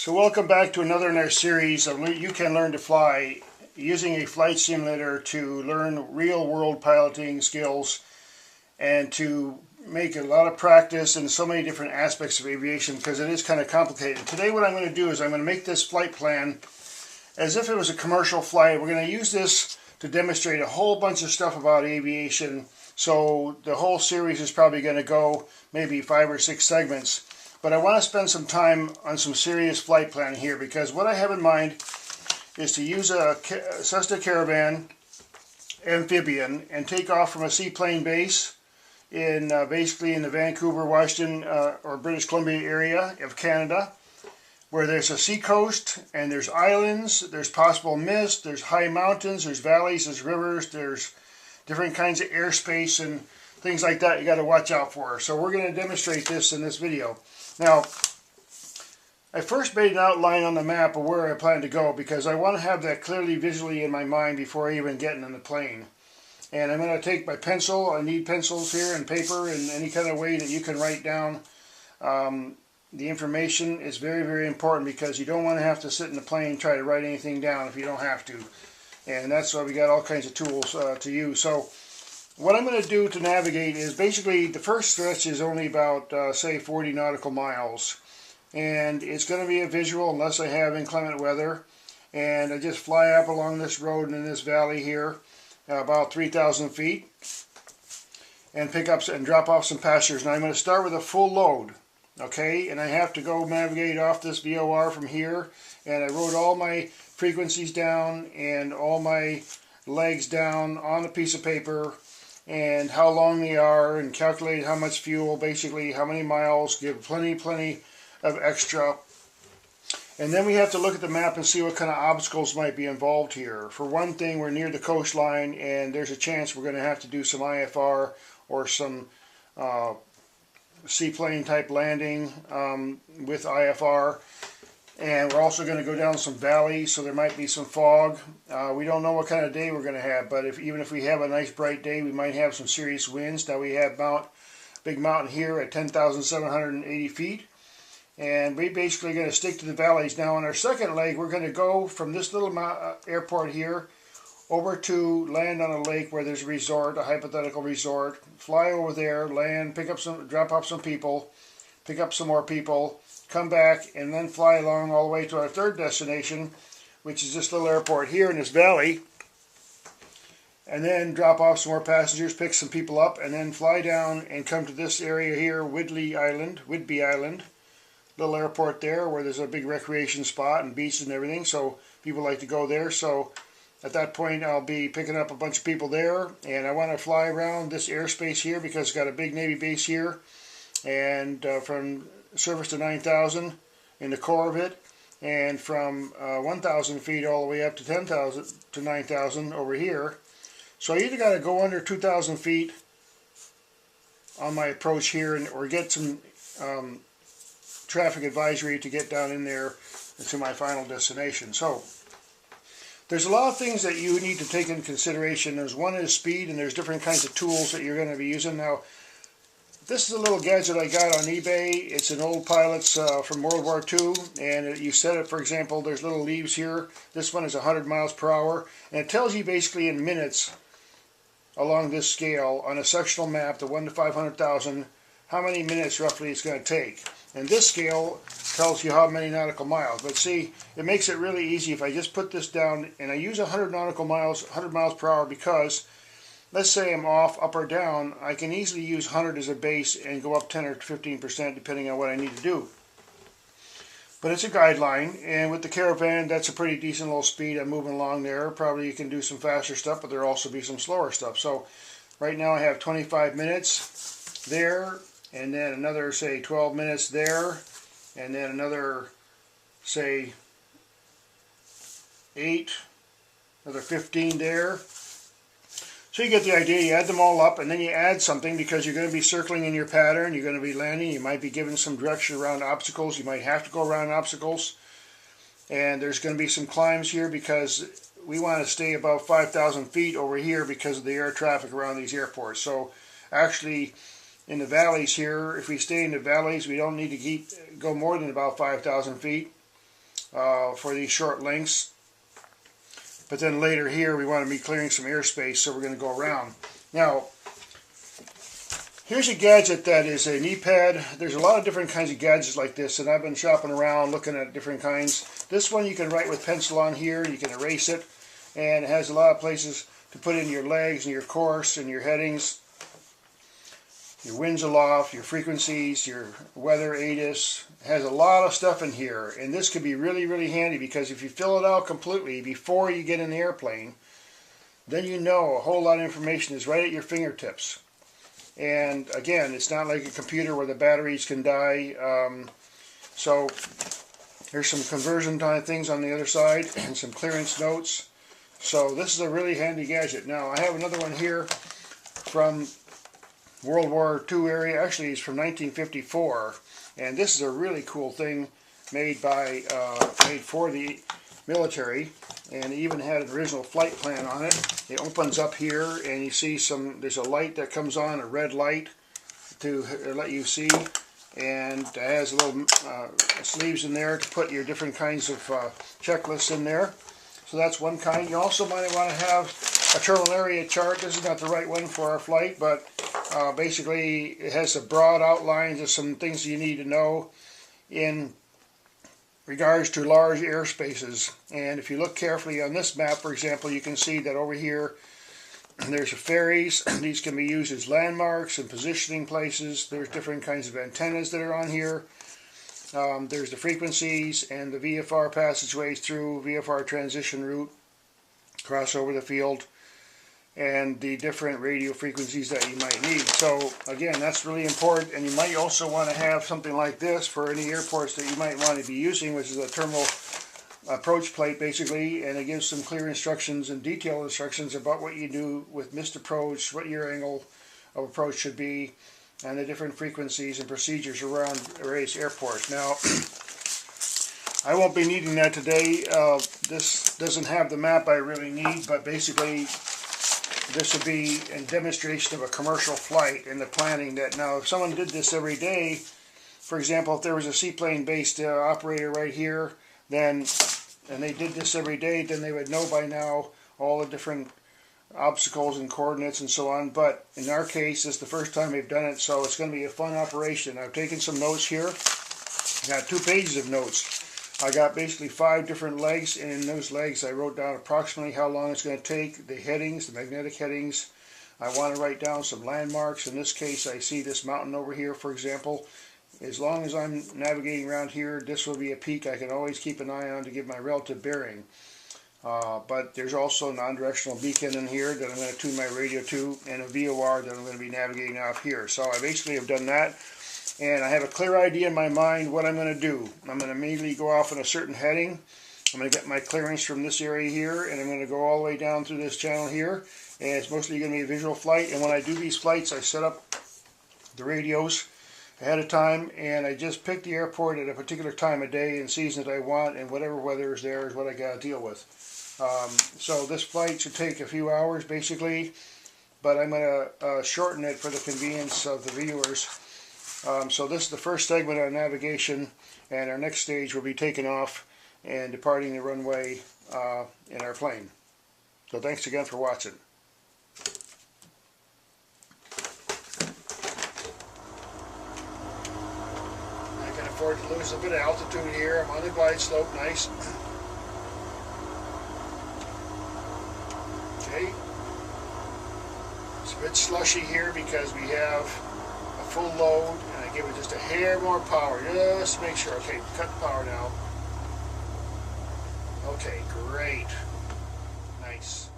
So welcome back to another in our series of You Can Learn to Fly, using a flight simulator to learn real-world piloting skills and to make a lot of practice in so many different aspects of aviation, because it is kind of complicated. Today what I'm going to do is I'm going to make this flight plan as if it was a commercial flight. We're going to use this to demonstrate a whole bunch of stuff about aviation. So the whole series is probably going to go maybe 5 or 6 segments. But I want to spend some time on some serious flight planning here, because what I have in mind is to use a Cessna Caravan amphibian and take off from a seaplane base in basically in the Vancouver, Washington, or British Columbia area of Canada, where there's a seacoast and there's islands, there's possible mist, there's high mountains, there's valleys, there's rivers, there's different kinds of airspace and things like that you got to watch out for. So we're going to demonstrate this in this video. Now, I first made an outline on the map of where I plan to go, because I want to have that clearly visually in my mind before I even get in the plane. And I'm going to take my pencil. I need pencils here and paper and any kind of way that you can write down the information. Is very, very important, because you don't want to have to sit in the plane and try to write anything down if you don't have to. And that's why we got all kinds of tools to use. So what I'm going to do to navigate is basically the first stretch is only about, say, 40 nautical miles. And it's going to be a visual unless I have inclement weather. And I just fly up along this road and in this valley here, about 3,000 feet, and pick up and drop off some passengers. Now I'm going to start with a full load, okay? And I have to go navigate off this VOR from here. And I wrote all my frequencies down and all my legs down on a piece of paper, and how long they are, and calculate how much fuel, basically how many miles, give plenty of extra. And then we have to look at the map and see what kind of obstacles might be involved here. For one thing, we're near the coastline, and there's a chance we're going to have to do some IFR or some seaplane type landing with IFR. And we're also going to go down some valleys, so there might be some fog. We don't know what kind of day we're going to have, but even if we have a nice bright day, we might have some serious winds. Now we have big mountain here at 10,780 feet, and we're basically going to stick to the valleys. Now on our second leg, we're going to go from this little airport here over to land on a lake where there's a resort, a hypothetical resort. Fly over there, land, drop off some people, pick up some more people, come back, and then fly along all the way to our third destination, which is this little airport here in this valley, and then drop off some more passengers, pick some people up, and then fly down and come to this area here, Whidbey Island, little airport there where there's a big recreation spot and beaches and everything, so people like to go there. So at that point I'll be picking up a bunch of people there, and I want to fly around this airspace here because it's got a big Navy base here, and from surface to 9,000 in the core of it, and from 1,000 feet all the way up to 10,000 to 9,000 over here. So I either got to go under 2,000 feet on my approach here, or get some traffic advisory to get down in there to my final destination. So there's a lot of things that you need to take into consideration. One is speed, and there's different kinds of tools that you're going to be using. Now, this is a little gadget I got on eBay. It's an old pilot's from World War II, and you set it, for example, there's little leaves here. This one is 100 miles per hour, and it tells you basically in minutes along this scale on a sectional map, the 1 to 500,000, how many minutes roughly it's going to take. And this scale tells you how many nautical miles. But see, it makes it really easy if I just put this down, and I use 100 miles per hour, because let's say I'm off, up or down, I can easily use 100 as a base and go up 10 or 15% depending on what I need to do. But it's a guideline, and with the Caravan, that's a pretty decent little speed. I'm moving along there. Probably you can do some faster stuff, but there'll also be some slower stuff. So right now I have 25 minutes there, and then another, say, 12 minutes there, and then another, say, 8, another 15 there. So you get the idea. You add them all up, and then you add something, because you're going to be circling in your pattern. You're going to be landing. You might be given some direction around obstacles. You might have to go around obstacles. And there's going to be some climbs here, because we want to stay above 5,000 feet over here because of the air traffic around these airports. So actually, in the valleys here, if we stay in the valleys, we don't need to go more than about 5,000 feet. for these short lengths. But then later here we want to be clearing some airspace, so we're going to go around. Now, here's a gadget that is a knee pad. There's a lot of different kinds of gadgets like this, and I've been shopping around looking at different kinds. This one you can write with pencil on here, you can erase it, and it has a lot of places to put in your legs and your course and your headings, your winds aloft, your frequencies, your weather, ATIS. It has a lot of stuff in here, and this could be really, really handy because if you fill it out completely before you get in the airplane, then you know a whole lot of information is right at your fingertips. And again, it's not like a computer where the batteries can die. So there's some conversion time things on the other side and some clearance notes. So this is a really handy gadget. Now I have another one here from World War II area. Actually, it's from 1954, and this is a really cool thing made for the military, and it even had an original flight plan on it. It opens up here, and you see there's a light that comes on, a red light to let you see, and it has little sleeves in there to put your different kinds of checklists in there. So that's one kind. You also might want to have a terminal area chart. This is not the right one for our flight, but basically it has some broad outlines of some things you need to know in regards to large airspaces. And if you look carefully on this map, for example, you can see that over here there's ferries. These can be used as landmarks and positioning places. There's different kinds of antennas that are on here. There's the frequencies and the VFR passageways through, VFR transition route, cross over the field, and the different radio frequencies that you might need. So again, that's really important, and you might also want to have something like this for any airports that you might want to be using, which is a terminal approach plate basically, and it gives some clear instructions and detailed instructions about what you do with missed approach, what your angle of approach should be, and the different frequencies and procedures around various airports. Now, I won't be needing that today. This doesn't have the map I really need, but basically this would be a demonstration of a commercial flight and the planning that. Now, if someone did this every day, for example, if there was a seaplane based operator right here, and they did this every day, then they would know by now all the different obstacles and coordinates and so on. But in our case, this is the first time we've done it, so it's going to be a fun operation. I've taken some notes here. I got 2 pages of notes. I got basically 5 different legs, and in those legs I wrote down approximately how long it's going to take, the headings, the magnetic headings. I want to write down some landmarks. In this case, I see this mountain over here, for example. As long as I'm navigating around here, this will be a peak I can always keep an eye on to give my relative bearing. But there's also a non-directional beacon in here that I'm going to tune my radio to, and a VOR that I'm going to be navigating off here. So I basically have done that, and I have a clear idea in my mind what I'm going to do. I'm going to immediately go off on a certain heading. I'm going to get my clearance from this area here, and I'm going to go all the way down through this channel here, and it's mostly going to be a visual flight. And when I do these flights, I set up the radios ahead of time, and I just pick the airport at a particular time of day and season that I want, and whatever weather is there is what I got to deal with. So this flight should take a few hours basically, but I'm going to shorten it for the convenience of the viewers. So this is the first segment on navigation, and our next stage will be taking off and departing the runway in our plane. So thanks again for watching. I can afford to lose a bit of altitude here. I'm on the glide slope, nice. Okay. It's a bit slushy here because we have a full load, and I give it just a hair more power just to make sure. Okay, cut the power now. Okay, great. Nice.